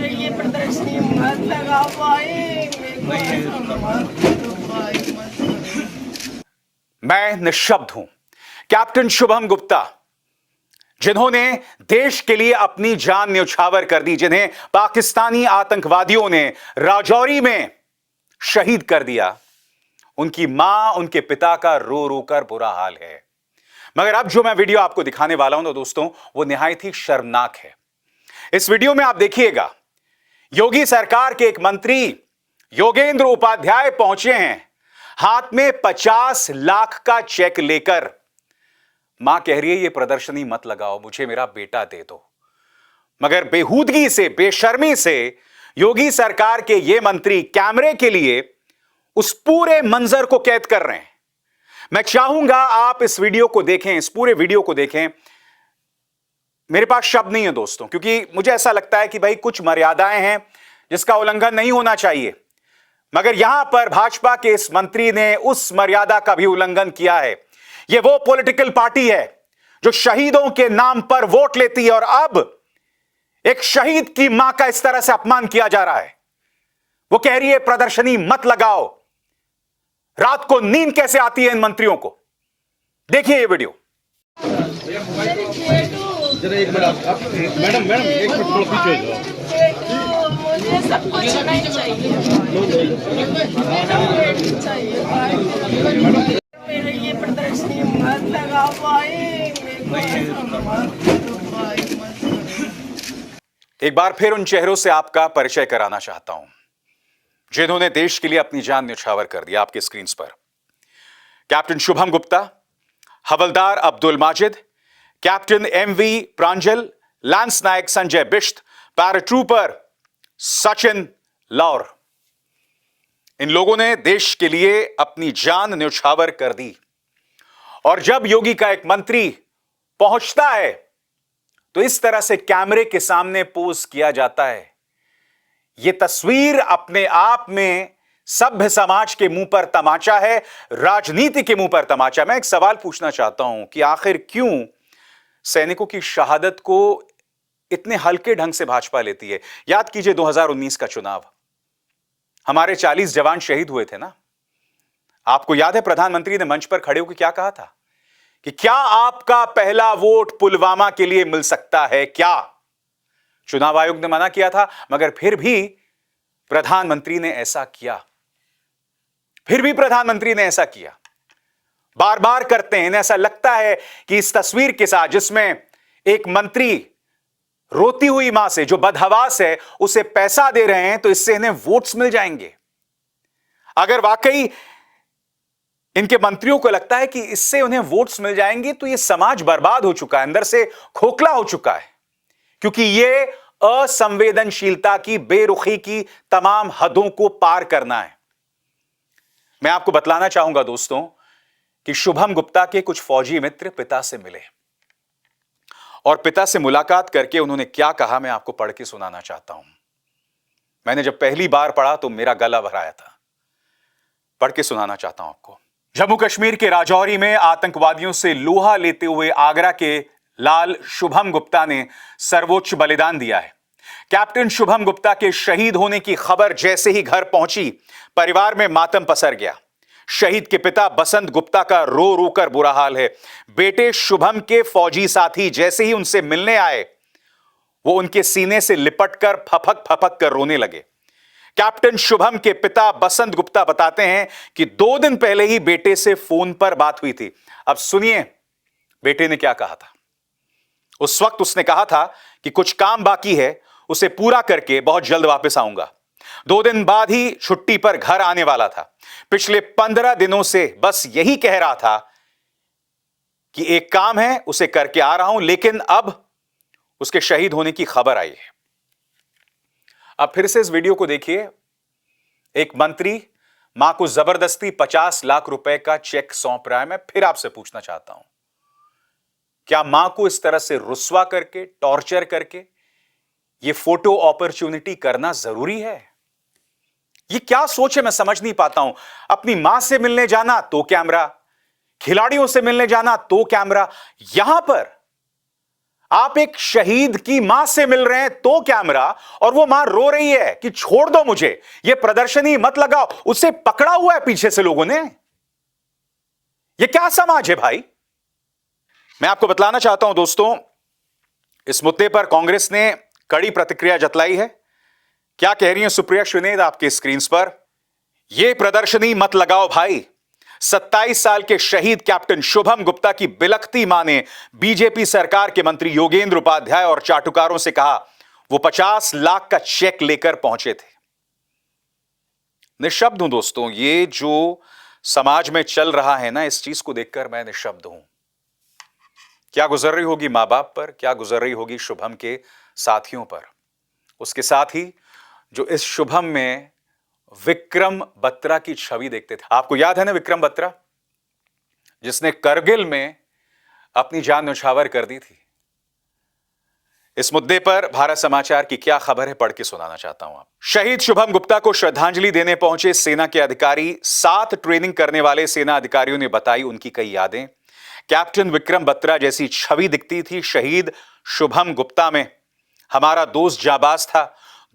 ये प्रदर्शनी मत लगा पाए। मैं निशब्द हूं। कैप्टन शुभम गुप्ता, जिन्होंने देश के लिए अपनी जान न्यौछावर कर दी, जिन्हें पाकिस्तानी आतंकवादियों ने राजौरी में शहीद कर दिया, उनकी मां, उनके पिता का रो रो कर बुरा हाल है। मगर अब जो मैं वीडियो आपको दिखाने वाला हूं दोस्तों, वो निहायत ही शर्मनाक है। इस वीडियो में आप देखिएगा, योगी सरकार के एक मंत्री योगेंद्र उपाध्याय पहुंचे हैं, हाथ में 50 लाख का चेक लेकर। मां कह रही है ये प्रदर्शनी मत लगाओ, मुझे मेरा बेटा दे दो। मगर बेहूदगी से, बेशर्मी से योगी सरकार के ये मंत्री कैमरे के लिए उस पूरे मंजर को कैद कर रहे हैं। मैं चाहूंगा आप इस वीडियो को देखें, इस पूरे वीडियो को देखें। मेरे पास शब्द नहीं है दोस्तों, क्योंकि मुझे ऐसा लगता है कि भाई कुछ मर्यादाएं हैं जिसका उल्लंघन नहीं होना चाहिए। मगर यहां पर भाजपा के इस मंत्री ने उस मर्यादा का भी उल्लंघन किया है। यह वो पॉलिटिकल पार्टी है जो शहीदों के नाम पर वोट लेती है, और अब एक शहीद की मां का इस तरह से अपमान किया जा रहा है। वो कह रही है प्रदर्शनी मत लगाओ। रात को नींद कैसे आती है इन मंत्रियों को? देखिए ये वीडियो। जरा एक मिनट आप मैडम एक मिनट थोड़ा पीछे हो जाओ। मुझे सब कुछ नहीं चाहिए। मेरे ये प्रदर्शनी मत लगा पाए। एक बार फिर उन चेहरों से आपका परिचय कराना चाहता हूं जिन्होंने देश के लिए अपनी जान न्यौछावर कर दिया। आपके स्क्रीन पर कैप्टन शुभम गुप्ता, हवलदार अब्दुल माजिद, कैप्टन एमवी प्रांजल, लांस नायक संजय बिश्त, पैराट्रूपर सचिन लौर। इन लोगों ने देश के लिए अपनी जान न्यौछावर कर दी। और जब योगी का एक मंत्री पहुंचता है तो इस तरह से कैमरे के सामने पोज किया जाता है। यह तस्वीर अपने आप में सभ्य समाज के मुंह पर तमाचा है, राजनीति के मुंह पर तमाचा। मैं एक सवाल पूछना चाहता हूं कि आखिर क्यों सैनिकों की शहादत को इतने हल्के ढंग से भाजपा लेती है? याद कीजिए 2019 का चुनाव, हमारे 40 जवान शहीद हुए थे ना। आपको याद है प्रधानमंत्री ने मंच पर खड़े होकर क्या कहा था कि क्या आपका पहला वोट पुलवामा के लिए मिल सकता है क्या? चुनाव आयोग ने मना किया था, मगर फिर भी प्रधानमंत्री ने ऐसा किया। बार बार करते हैं। इन्हें ऐसा लगता है कि इस तस्वीर के साथ, जिसमें एक मंत्री रोती हुई मां से, जो बदहवास है, उसे पैसा दे रहे हैं, तो इससे इन्हें वोट्स मिल जाएंगे। अगर वाकई इनके मंत्रियों को लगता है कि इससे उन्हें वोट्स मिल जाएंगे, तो यह समाज बर्बाद हो चुका है, अंदर से खोखला हो चुका है। क्योंकि यह असंवेदनशीलता की, बेरुखी की तमाम हदों को पार करना है। मैं आपको बतलाना चाहूंगा दोस्तों कि शुभम गुप्ता के कुछ फौजी मित्र पिता से मिले, और पिता से मुलाकात करके उन्होंने क्या कहा, मैं आपको पढ़ के सुनाना चाहता हूं। मैंने जब पहली बार पढ़ा तो मेरा गला भर आया था। पढ़ के सुनाना चाहता हूं आपको। जम्मू कश्मीर के राजौरी में आतंकवादियों से लोहा लेते हुए आगरा के लाल शुभम गुप्ता ने सर्वोच्च बलिदान दिया है। कैप्टन शुभम गुप्ता के शहीद होने की खबर जैसे ही घर पहुंची, परिवार में मातम पसर गया। शहीद के पिता बसंत गुप्ता का रो रो कर बुरा हाल है। बेटे शुभम के फौजी साथी जैसे ही उनसे मिलने आए, वो उनके सीने से लिपट कर फपक फपक कर रोने लगे। कैप्टन शुभम के पिता बसंत गुप्ता बताते हैं कि 2 दिन पहले ही बेटे से फोन पर बात हुई थी। अब सुनिए बेटे ने क्या कहा था। उस वक्त उसने कहा था कि कुछ काम बाकी है, उसे पूरा करके बहुत जल्द वापस आऊंगा। 2 दिन बाद ही छुट्टी पर घर आने वाला था। पिछले 15 दिनों से बस यही कह रहा था कि एक काम है, उसे करके आ रहा हूं, लेकिन अब उसके शहीद होने की खबर आई है। अब फिर से इस वीडियो को देखिए। एक मंत्री मां को जबरदस्ती 50 लाख रुपए का चेक सौंप रहा है। मैं फिर आपसे पूछना चाहता हूं, क्या मां को इस तरह से रुस्वा करके, टॉर्चर करके यह फोटो अपॉर्चुनिटी करना जरूरी है? यह क्या सोच है, मैं समझ नहीं पाता हूं। अपनी मां से मिलने जाना तो कैमरा, खिलाड़ियों से मिलने जाना तो कैमरा, यहां पर आप एक शहीद की मां से मिल रहे हैं तो कैमरा, और वो मां रो रही है कि छोड़ दो मुझे, ये प्रदर्शनी मत लगाओ, उसे पकड़ा हुआ है पीछे से लोगों ने। ये क्या समाज है भाई? मैं आपको बतलाना चाहता हूं दोस्तों, इस मुद्दे पर कांग्रेस ने कड़ी प्रतिक्रिया जतलाई है। क्या कह रही हैं सुप्रिया श्रीनेद आपके स्क्रीन पर? यह प्रदर्शनी मत लगाओ भाई। 27 साल के शहीद कैप्टन शुभम गुप्ता की बिलखती मां ने बीजेपी सरकार के मंत्री योगेंद्र उपाध्याय और चाटुकारों से कहा वो 50 लाख का चेक लेकर पहुंचे थे। निशब्द हूं दोस्तों, ये जो समाज में चल रहा है ना, इस चीज को देखकर मैं निशब्द हूं। क्या गुजर रही होगी मां बाप पर, क्या गुजर रही होगी शुभम के साथियों पर। उसके साथ ही जो इस शुभम में विक्रम बत्रा की छवि देखते थे। आपको याद है ना विक्रम बत्रा, जिसने करगिल में अपनी जान न्यौछावर कर दी थी। इस मुद्दे पर भारत समाचार की क्या खबर है, पढ़ के सुनाना चाहता हूं आप। शहीद शुभम गुप्ता को श्रद्धांजलि देने पहुंचे सेना के अधिकारी, 7 ट्रेनिंग करने वाले सेना अधिकारियों ने बताई उनकी कई यादें। कैप्टन विक्रम बत्रा जैसी छवि दिखती थी शहीद शुभम गुप्ता में। हमारा दोस्त जाबाज था,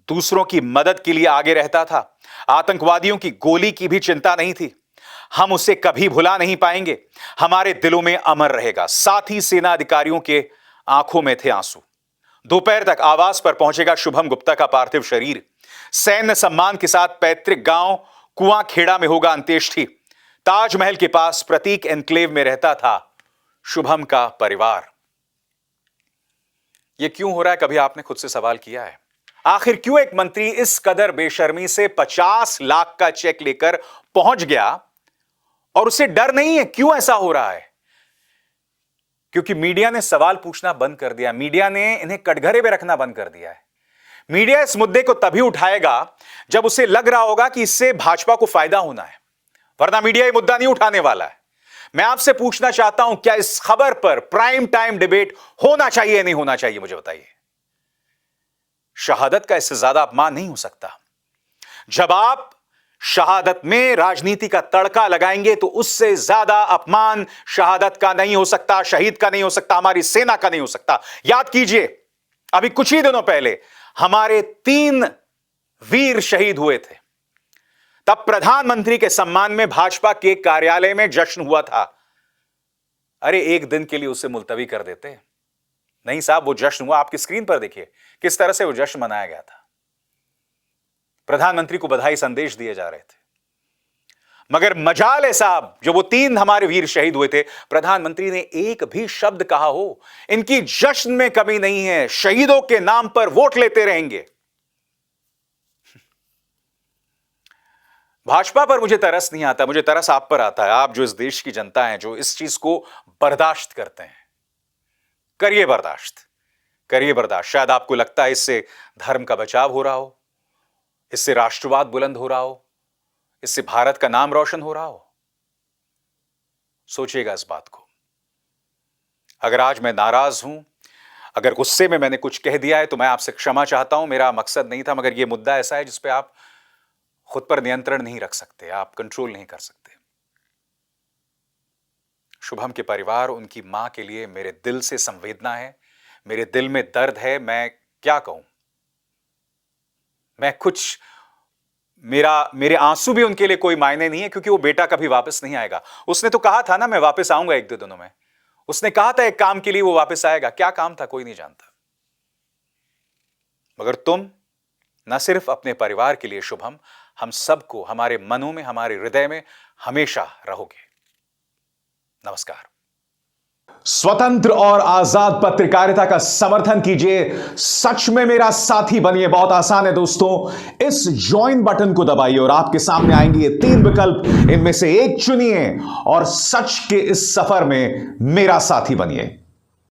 दूसरों की मदद के लिए आगे रहता था, आतंकवादियों की गोली की भी चिंता नहीं थी। हम उसे कभी भुला नहीं पाएंगे, हमारे दिलों में अमर रहेगा। साथ ही सेना अधिकारियों के आंखों में थे आंसू। दोपहर तक आवास पर पहुंचेगा शुभम गुप्ता का पार्थिव शरीर। सैन्य सम्मान के साथ पैतृक गांव कुआंखेड़ा में होगा अंत्येष्टि। ताजमहल के पास प्रतीक एन्क्लेव में रहता था शुभम का परिवार। यह क्यों हो रहा है, कभी आपने खुद से सवाल किया है? आखिर क्यों एक मंत्री इस कदर बेशर्मी से 50 लाख का चेक लेकर पहुंच गया और उसे डर नहीं है? क्यों ऐसा हो रहा है? क्योंकि मीडिया ने सवाल पूछना बंद कर दिया, मीडिया ने इन्हें कटघरे में रखना बंद कर दिया है। मीडिया इस मुद्दे को तभी उठाएगा जब उसे लग रहा होगा कि इससे भाजपा को फायदा होना है, वरना मीडिया ये मुद्दा नहीं उठाने वाला है। मैं आपसे पूछना चाहता हूं, क्या इस खबर पर प्राइम टाइम डिबेट होना चाहिए नहीं होना चाहिए? मुझे बताइए। शहादत का इससे ज्यादा अपमान नहीं हो सकता। जब आप शहादत में राजनीति का तड़का लगाएंगे तो उससे ज्यादा अपमान शहादत का नहीं हो सकता, शहीद का नहीं हो सकता, हमारी सेना का नहीं हो सकता। याद कीजिए, अभी कुछ ही दिनों पहले हमारे 3 वीर शहीद हुए थे। तब प्रधानमंत्री के सम्मान में भाजपा के कार्यालय में जश्न हुआ था। अरे एक दिन के लिए उसे मुलतवी कर देते। नहीं साहब, वो जश्न हुआ। आपकी स्क्रीन पर देखिए किस तरह से वो जश्न मनाया गया था। प्रधानमंत्री को बधाई संदेश दिए जा रहे थे। मगर मजाल है साहब, जो वो 3 हमारे वीर शहीद हुए थे, प्रधानमंत्री ने एक भी शब्द कहा हो। इनकी जश्न में कमी नहीं है, शहीदों के नाम पर वोट लेते रहेंगे। भाजपा पर मुझे तरस नहीं आता, मुझे तरस आप पर आता है। आप जो इस देश की जनता है, जो इस चीज को बर्दाश्त करते हैं। करिए बर्दाश्त, करिए बर्दाश्त। शायद आपको लगता है इससे धर्म का बचाव हो रहा हो, इससे राष्ट्रवाद बुलंद हो रहा हो, इससे भारत का नाम रोशन हो रहा हो। सोचिएगा इस बात को। अगर आज मैं नाराज हूं, अगर गुस्से में मैंने कुछ कह दिया है, तो मैं आपसे क्षमा चाहता हूं। मेरा मकसद नहीं था, मगर यह मुद्दा ऐसा है जिस पे आप खुद पर नियंत्रण नहीं रख सकते, आप कंट्रोल नहीं कर सकते। शुभम के परिवार, उनकी मां के लिए मेरे दिल से संवेदना है, मेरे दिल में दर्द है। मैं क्या कहूं, मैं कुछ मेरे आंसू भी उनके लिए कोई मायने नहीं है, क्योंकि वो बेटा कभी वापस नहीं आएगा। उसने तो कहा था ना, मैं वापस आऊंगा 1-2 दिनों में। उसने कहा था एक काम के लिए वो वापस आएगा। क्या काम था कोई नहीं जानता। मगर तुम न सिर्फ अपने परिवार के लिए शुभम, हम सबको, हमारे मनों में, हमारे हृदय में हमेशा रहोगे। नमस्कार। स्वतंत्र और आजाद पत्रकारिता का समर्थन कीजिए, सच में मेरा साथी बनिए। बहुत आसान है दोस्तों, इस ज्वाइन बटन को दबाइए और आपके सामने आएंगे ये 3 विकल्प। इनमें से एक चुनिए और सच के इस सफर में मेरा साथी बनिए।